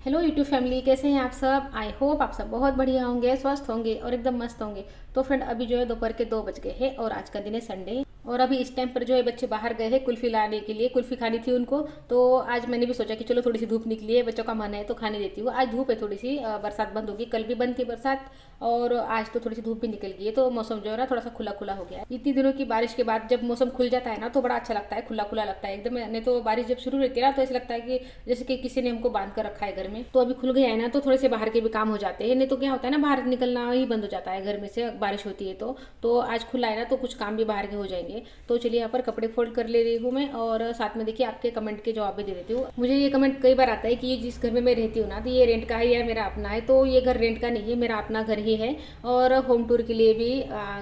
Hello YouTube family, कैसे हैं आप सब। आई होप आप सब बहुत बढ़िया होंगे, स्वस्थ होंगे और एकदम मस्त होंगे। तो फ्रेंड, अभी जो है दोपहर के 2 बज गए हैं और आज का दिन है संडे। और अभी इस टाइम पर जो है बच्चे बाहर गए हैं कुल्फी लाने के लिए, कुल्फी खानी थी उनको। तो आज मैंने भी सोचा कि चलो थोड़ी सी धूप निकली है, बच्चों का मन है तो खाने देती हूँ। आज धूप है थोड़ी सी, बरसात बंद होगी, कल भी बंद थी बरसात और आज तो थोड़ी सी धूप भी निकल गई है, तो मौसम जो है ना थोड़ा सा खुला खुला हो गया है। इतनी दिनों की बारिश के बाद जब मौसम खुल जाता है ना तो बड़ा अच्छा लगता है, खुला खुला लगता है एकदम। नहीं तो बारिश जब शुरू रहती है ना तो ऐसा लगता है कि जैसे कि किसी ने हमको बांध कर रखा है घर में। तो अभी खुल गया है ना तो थोड़े से बाहर के भी काम हो जाते हैं, नहीं तो क्या होता है ना बाहर निकलना ही बंद हो जाता है घर में से, बारिश होती है तो आज खुला है ना तो कुछ काम भी बाहर के हो जाएंगे। तो चलिए यहाँ पर कपड़े फोल्ड कर ले रही हूँ मैं और साथ में देखिए आपके कमेंट के जवाब भी दे देती हूँ। मुझे ये कमेंट कई बार आता है कि ये जिस घर में मैं रहती हूँ ना तो ये रेंट का है या मेरा अपना है। तो ये घर रेंट का नहीं है, मेरा अपना घर ही है। और होम टूर के लिए भी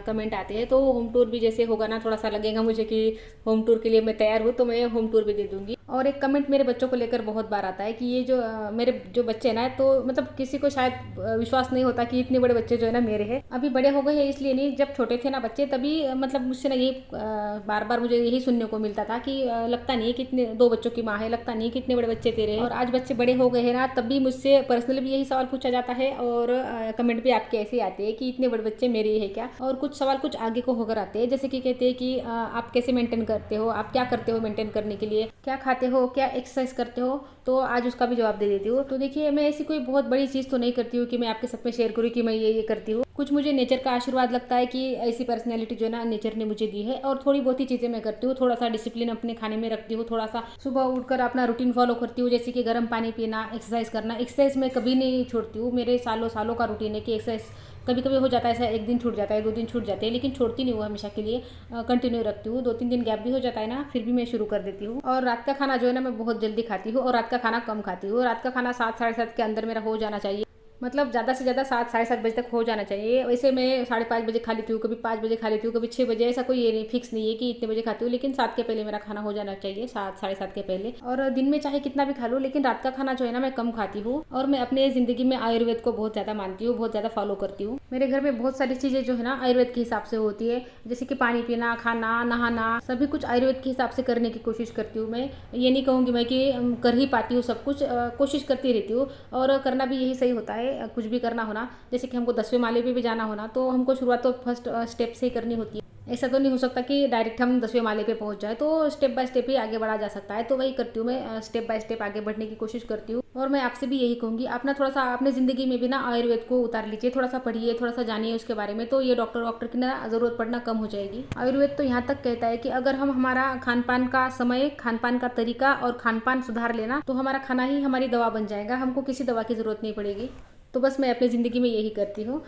कमेंट आते हैं, तो होम टूर भी जैसे होगा ना थोड़ा सा लगेगा मुझे कि होम टूर के लिए मैं तैयार हूँ, तो मैं होम टूर भी दे दूंगी। और एक कमेंट मेरे बच्चों को लेकर बहुत बार आता है कि ये जो मेरे जो बच्चे हैं ना, तो मतलब किसी को शायद विश्वास नहीं होता कि इतने बड़े बच्चे जो है ना मेरे हैं। अभी बड़े हो गए हैं इसलिए नहीं, जब छोटे थे ना बच्चे तभी मतलब मुझसे ना ये बार बार मुझे यही सुनने को मिलता था कि लगता नहीं है कि इतने 2 बच्चों की माँ है, लगता नहीं है कि इतने बड़े बच्चे तेरे हैं। और आज बच्चे बड़े हो गए हैं ना तब भी मुझसे पर्सनली भी यही सवाल पूछा जाता है और कमेंट भी आपके ऐसे आते हैं कि इतने बड़े बच्चे मेरे ही है क्या। और कुछ सवाल कुछ आगे को होकर आते हैं, जैसे कि कहते हैं कि आप कैसे मेंटेन करते हो, आप क्या करते हो मेंटेन करने के लिए, क्या खाते हो, क्या एक्सरसाइज करते हो। तो आज उसका भी जवाब दे देती हूँ। तो देखिए, मैं ऐसी कोई बहुत बड़ी चीज़ तो नहीं करती हूँ कि मैं आपके साथ में शेयर करूँ कि मैं ये करती हूँ। कुछ मुझे नेचर का आशीर्वाद लगता है कि ऐसी पर्सनैलिटी जो है ना नेचर ने मुझे दी है। और थोड़ी बहुत ही चीज़ें मैं करती हूँ, थोड़ा सा डिसिप्लिन अपने खाने में रखती हूँ, थोड़ा सा सुबह उठकर अपना रूटीन फॉलो करती हूँ, जैसे कि गर्म पानी पीना, एक्सरसाइज करना। एक्सरसाइज मैं कभी नहीं छोड़ती हूँ, मेरे सालों सालों का रूटीन है कि एक्सरसाइज कभी कभी हो जाता है ऐसा, एक दिन छूट जाता है, 2 दिन छूट जाते हैं, लेकिन छोड़ती नहीं हूँ, हमेशा के लिए कंटिन्यू रखती हूँ। 2-3 दिन गैप भी हो जाता है ना फिर भी मैं शुरू कर देती हूँ। और रात का खाना जो है ना मैं बहुत जल्दी खाती हूँ और रात का खाना कम खाती हूँ। रात का खाना 7 साढ़े 7 के अंदर मेरा हो जाना चाहिए, मतलब ज़्यादा से ज़्यादा 7 साढ़े 7 बजे तक हो जाना चाहिए। वैसे मैं 5:30 बजे खा लेती हूँ, कभी 5 बजे खा लेती हूँ, कभी 6 बजे, ऐसा कोई ये नहीं फिक्स नहीं है कि इतने बजे खाती हूँ, लेकिन 7 के पहले मेरा खाना हो जाना चाहिए, 7 साढ़े 7 के पहले। और दिन में चाहे कितना भी खा लूँ, लेकिन रात का खाना जो है ना मैं कम खाती हूँ। और मैं अपने ज़िंदगी में आयुर्वेद को बहुत ज़्यादा मानती हूँ, बहुत ज़्यादा फॉलो करती हूँ। मेरे घर में बहुत सारी चीज़ें जो है ना आयुर्वेद के हिसाब से होती है, जैसे कि पानी पीना, खाना, नहाना, सभी कुछ आयुर्वेद के हिसाब से करने की कोशिश करती हूँ मैं। ये नहीं कहूँगी मैं कि कर ही पाती हूँ सब कुछ, कोशिश करती रहती हूँ और करना भी यही सही होता है। कुछ भी करना होना, जैसे कि हमको 10वें माले पे भी जाना होना तो हमको शुरुआत तो फर्स्ट स्टेप से ही करनी होती है। ऐसा तो नहीं हो सकता कि डायरेक्ट हम 10वें माले पे पहुंच जाए, तो स्टेप बाय स्टेप ही आगे बढ़ा जा सकता है। तो वही करती हूँ मैं, स्टेप बाय स्टेप आगे बढ़ने की कोशिश करती हूँ। और मैं आपसे भी यही कहूँगी, आप ना थोड़ा सा अपने ज़िंदगी में भी ना आयुर्वेद को उतार लीजिए, थोड़ा सा पढ़िए, थोड़ा सा जानिए उसके बारे में, तो ये डॉक्टर वॉक्टर की ना ज़रूरत पड़ना कम हो जाएगी। आयुर्वेद तो यहाँ तक कहता है कि अगर हम हमारा खान पान का समय, खान पान का तरीका और खान पान सुधार लेना तो हमारा खाना ही हमारी दवा बन जाएगा, हमको किसी दवा की ज़रूरत नहीं पड़ेगी। तो बस मैं अपनी ज़िंदगी में यही करती हूँ।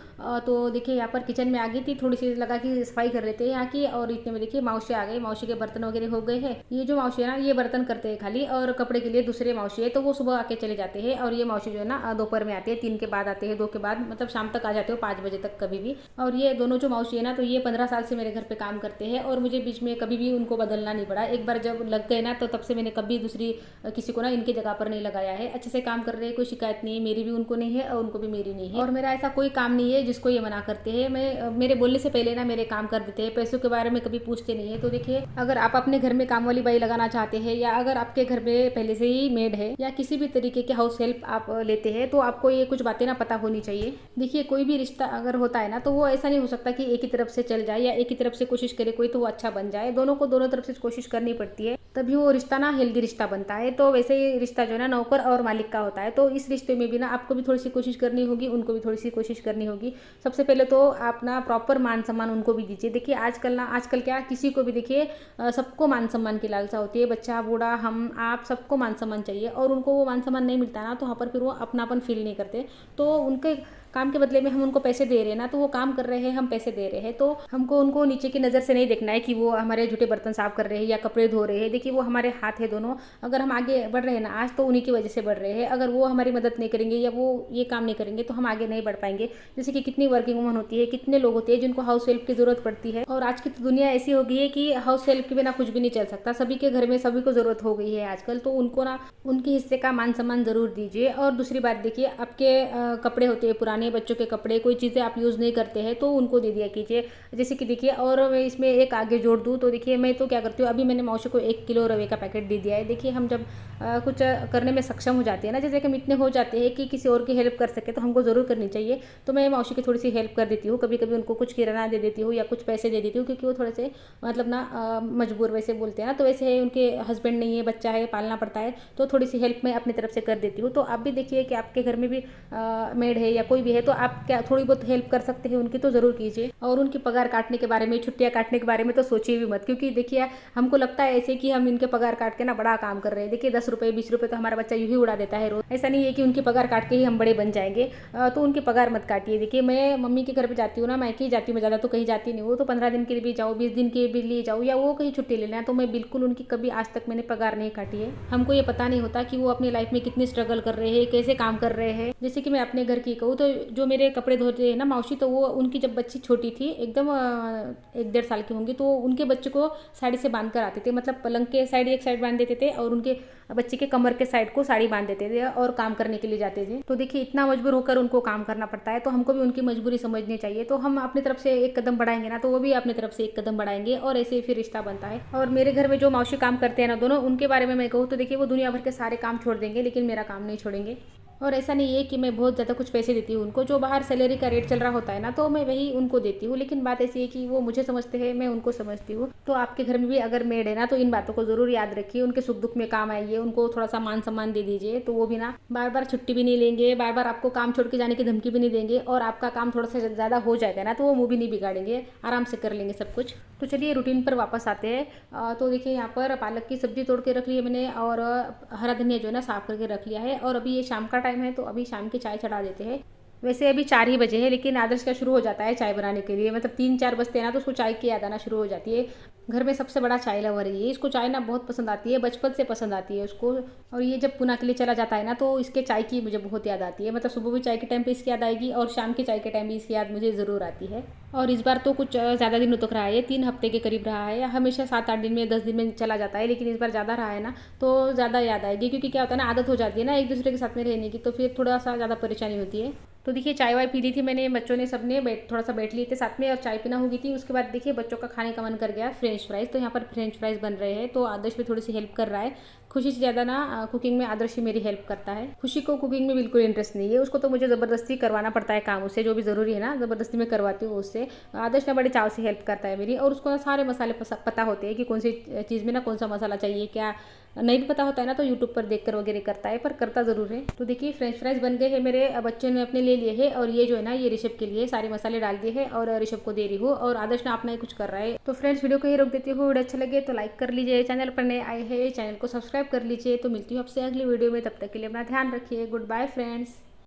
तो देखिए यहाँ पर किचन में आ गई थी, थोड़ी सी लगा कि सफाई कर लेते हैं यहाँ की, और इतने में देखिए मौसी आ गई, मौसी के बर्तन वगैरह हो गए हैं। ये जो मौसी है ना ये बर्तन करते हैं खाली, और कपड़े के लिए दूसरे मौसी है तो वो सुबह आके चले जाते हैं। और ये मौसी जो है ना दोपहर में आते हैं, 3 के बाद आते हैं, 2 के बाद, मतलब शाम तक आ जाते हो 5 बजे तक कभी भी। और ये दोनों जो मौसी है ना तो ये 15 साल से मेरे घर पे काम करते हैं और मुझे बीच में कभी भी उनको बदलना नहीं पड़ा। एक बार जब लग गए ना तो तब से मैंने कभी दूसरी किसी को ना इनकी जगह पर नहीं लगाया है। अच्छे से काम कर रहे हैं, कोई शिकायत नहीं है, मेरी भी उनको नहीं है और उनको भी मेरी नहीं है। और मेरा ऐसा कोई काम नहीं है जिसको ये मना करते हैं। मैं मेरे बोलने से पहले ना मेरे काम कर देते हैं, पैसों के बारे में कभी पूछते नहीं है। तो देखिए, अगर आप अपने घर में काम वाली बाई लगाना चाहते हैं, या अगर आपके घर में पहले से ही मेड है, या किसी भी तरीके के हाउस हेल्प आप लेते हैं, तो आपको ये कुछ बातें ना पता होनी चाहिए। देखिए, कोई भी रिश्ता अगर होता है ना तो वो ऐसा नहीं हो सकता कि एक ही तरफ से चल जाए या एक ही तरफ से कोशिश करे कोई तो वो अच्छा बन जाए। दोनों को दोनों तरफ से कोशिश करनी पड़ती है, तभी वो रिश्ता ना हेल्दी रिश्ता बनता है। तो वैसे ही रिश्ता जो है ना नौकर और मालिक का होता है, तो इस रिश्ते में भी ना आपको भी थोड़ी सी कोशिश करनी होगी, उनको भी थोड़ी सी कोशिश करनी होगी। सबसे पहले तो आप ना प्रॉपर मान सम्मान उनको भी दीजिए। देखिए आजकल क्या किसी को भी देखिए सबको मान सम्मान की लालसा होती है, बच्चा बूढ़ा हम आप सबको मान सम्मान चाहिए, और उनको वो मान सम्मान नहीं मिलता ना तो वहाँ पर फिर वो अपनापन फील नहीं करते। तो उनके काम के बदले में हम उनको पैसे दे रहे हैं ना, तो वो काम कर रहे हैं, हम पैसे दे रहे हैं, तो हमको उनको नीचे की नज़र से नहीं देखना है कि वो हमारे झूठे बर्तन साफ कर रहे हैं या कपड़े धो रहे हैं। देखिए, वो हमारे हाथ है दोनों। अगर हम आगे बढ़ रहे हैं ना आज तो उन्हीं की वजह से बढ़ रहे हैं। अगर वो हमारी मदद नहीं करेंगे या वो ये काम नहीं करेंगे तो हम आगे नहीं बढ़ पाएंगे। जैसे कि कितनी वर्किंग वुमन होती है, कितने लोग होते हैं जिनको हाउस हेल्प की ज़रूरत पड़ती है, और आज की तो दुनिया ऐसी हो गई है कि हाउस हेल्प के बिना कुछ भी नहीं चल सकता। सभी के घर में सभी को ज़रूरत हो गई है आजकल, तो उनको ना उनके हिस्से का मान सम्मान ज़रूर दीजिए। और दूसरी बात देखिए, आपके कपड़े होते हैं पुराने पुराने बच्चों के कपड़े, कोई चीज़ें आप यूज़ नहीं करते हैं तो उनको दे दिया कीजिए। जैसे कि देखिए, और मैं इसमें एक आगे जोड़ दूँ तो देखिए, मैं तो क्या करती हूँ, अभी मैंने मौसी को 1 किलो रवे का पैकेट दे दिया है। देखिए, हम जब कुछ करने में सक्षम हो जाते हैं ना, जैसे कि हम इतने हो जाते हैं कि किसी और की हेल्प कर सके, तो हमको ज़रूर करनी चाहिए। तो मैं मौसी की थोड़ी सी हेल्प कर देती हूँ, कभी कभी उनको कुछ किराना दे देती हूँ या कुछ पैसे दे देती हूँ, क्योंकि वो थोड़े से मतलब ना मजबूर वैसे बोलते हैं ना, तो वैसे है, उनके हस्बैंड नहीं है, बच्चा है, पालना पड़ता है, तो थोड़ी सी हेल्प मैं अपनी तरफ से कर देती हूँ। तो आप भी देखिए कि आपके घर में भी मेड है या कोई भी है, तो आप क्या थोड़ी बहुत हेल्प कर सकते हैं उनकी, तो ज़रूर कीजिए। और उनकी पगार काटने के बारे में, छुट्टियाँ काटने के बारे में तो सोचिए भी मत, क्योंकि देखिए हमको लगता है ऐसे कि हम इनके पगार काट के ना बड़ा काम कर रहे हैं। देखिए 10 रुपये 20 रुपये तो हमारा बच्चा यूँ ही उड़ा देता है रोज। ऐसा नहीं है कि उनकी पगार काट के ही हम बड़े बन जाएंगे, तो उनकी पगार मत काटिए। देखिए, मैं मम्मी के घर पे जाती हूँ ना, मैं ही जाती हूँ, मैं ज़्यादा तो कहीं जाती नहीं हूँ, तो 15 दिन के लिए भी जाऊँ, 20 दिन के भी लिए जाऊँ, या वो कहीं छुट्टी ले लेना, तो मैं बिल्कुल उनकी कभी आज तक मैंने पगार नहीं काटी है। हमको ये पता नहीं होता कि वो अपनी लाइफ में कितनी स्ट्रगल कर रहे हैं, कैसे काम कर रहे हैं। जैसे कि मैं अपने घर की कहूँ, तो जो मेरे कपड़े धोते हैं ना मौसी, तो वो उनकी जब बच्ची छोटी थी, एकदम 1 डेढ़ साल की होंगी, तो उनके बच्चे को साड़ी से बांध कर आते थे, मतलब पलंग के साइड एक साइड बांध देते थे और उनके बच्चे के कमर के साइड को साड़ी बांध देते थे और काम करने के लिए जाते थे। तो देखिए, इतना मजबूर होकर उनको काम करना पड़ता है, तो हमको भी उनकी मजबूरी समझनी चाहिए। तो हम अपनी तरफ से एक कदम बढ़ाएंगे ना, तो वो भी अपनी तरफ से एक कदम बढ़ाएंगे, और ऐसे ही फिर रिश्ता बनता है। और मेरे घर में जो मौसी काम करते हैं ना दोनों, उनके बारे में मैं कहूँ तो देखिए, वो दुनिया भर के सारे काम छोड़ देंगे, लेकिन मेरा काम नहीं छोड़ेंगे। और ऐसा नहीं है कि मैं बहुत ज़्यादा कुछ पैसे देती हूँ उनको, जो बाहर सैलरी का रेट चल रहा होता है ना, तो मैं वही उनको देती हूँ। लेकिन बात ऐसी है कि वो मुझे समझते हैं, मैं उनको समझती हूँ। तो आपके घर में भी अगर मेड है ना, तो इन बातों को ज़रूर याद रखिए, उनके सुख दुख में काम आइए, उनको थोड़ा सा मान सम्मान दे दीजिए, तो वो भी ना बार बार छुट्टी भी नहीं लेंगे, बार बार आपको काम छोड़ के जाने की धमकी भी नहीं देंगे, और आपका काम थोड़ा सा ज़्यादा हो जाएगा ना, तो वो मुँह भी नहीं बिगाड़ेंगे, आराम से कर लेंगे सब कुछ। तो चलिए रूटीन पर वापस आते हैं। तो देखिए, यहाँ पर पालक की सब्जी तोड़ के रख ली है मैंने, और हरा धनिया जो है ना साफ करके रख लिया है। और अभी ये शाम का टाइम है, तो अभी शाम की चाय चढ़ा देते हैं। वैसे अभी 4 ही बजे हैं, लेकिन आदर्श का शुरू हो जाता है चाय बनाने के लिए, मतलब 3-4 बजते हैं ना, तो उसको चाय की याद आना शुरू हो जाती है। घर में सबसे बड़ा चाय लवर है ये, इसको चाय ना बहुत पसंद आती है, बचपन से पसंद आती है उसको। और ये जब पुणे के लिए चला जाता है ना, तो इसके चाय की मुझे बहुत याद आती है, मतलब सुबह भी चाय के टाइम पे इसकी याद आएगी, और शाम के चाय के टाइम भी इसकी याद मुझे ज़रूर आती है। और इस बार तो कुछ ज़्यादा दिनों तक रहा है, 3 हफ्ते के करीब रहा है, हमेशा 7-8 दिन में 10 दिन में चला जाता है, लेकिन इस बार ज़्यादा रहा है ना, तो ज़्यादा याद आएगी, क्योंकि क्या होता है ना, आदत हो जाती है ना एक दूसरे के साथ में रहने की, तो फिर थोड़ा सा ज़्यादा परेशानी होती है। तो देखिए, चाय वाय पी ली थी मैंने, बच्चों ने सबने थोड़ा सा बैठ लिए थे साथ में, और चाय पीना हो गई थी। उसके बाद देखिए, बच्चों का खाने का मन कर गया फ्रेंच फ्राइज़, तो यहाँ पर फ्रेंच फ्राइज़ बन रहे हैं, तो आदर्श भी थोड़ी सी हेल्प कर रहा है। खुशी से ज़्यादा ना कुकिंग में आदर्श ही मेरी हेल्प करता है। खुशी को कुकिंग में बिल्कुल इंटरेस्ट नहीं है, उसको तो मुझे ज़बरदस्ती करवाना पड़ता है काम उससे, जो भी ज़रूरी है ना ज़बरदस्ती मैं करवाती हूँ उससे। आदर्श ना बड़े चाव से हेल्प करता है मेरी, और उसको ना सारे मसाले पता होते हैं कि कौन सी चीज़ में ना कौन सा मसाला चाहिए, क्या नहीं भी पता होता है ना, तो यूट्यूब पर देखकर वगैरह करता है, पर करता ज़रूर है। तो देखिए, फ्रेंच फ्राइज़ बन गए हैं मेरे, बच्चों ने अपने ले लिए हैं, और ये जो है ना, ये ऋषभ के लिए सारे मसाले डाल दिए हैं, और ऋषभ को दे रही हूँ, और आदर्श ना अपना ही कुछ कर रहा है। तो फ्रेंड्स, वीडियो को ही रोक देती हूँ। वीडियो अच्छा लगे तो लाइक कर लीजिए, चैनल पर नए आए हैं चैनल को सब्सक्राइब कर लीजिए। तो मिलती हूँ आपसे अगली वीडियो में, तब तक के लिए अपना ध्यान रखिए। Good bye friends.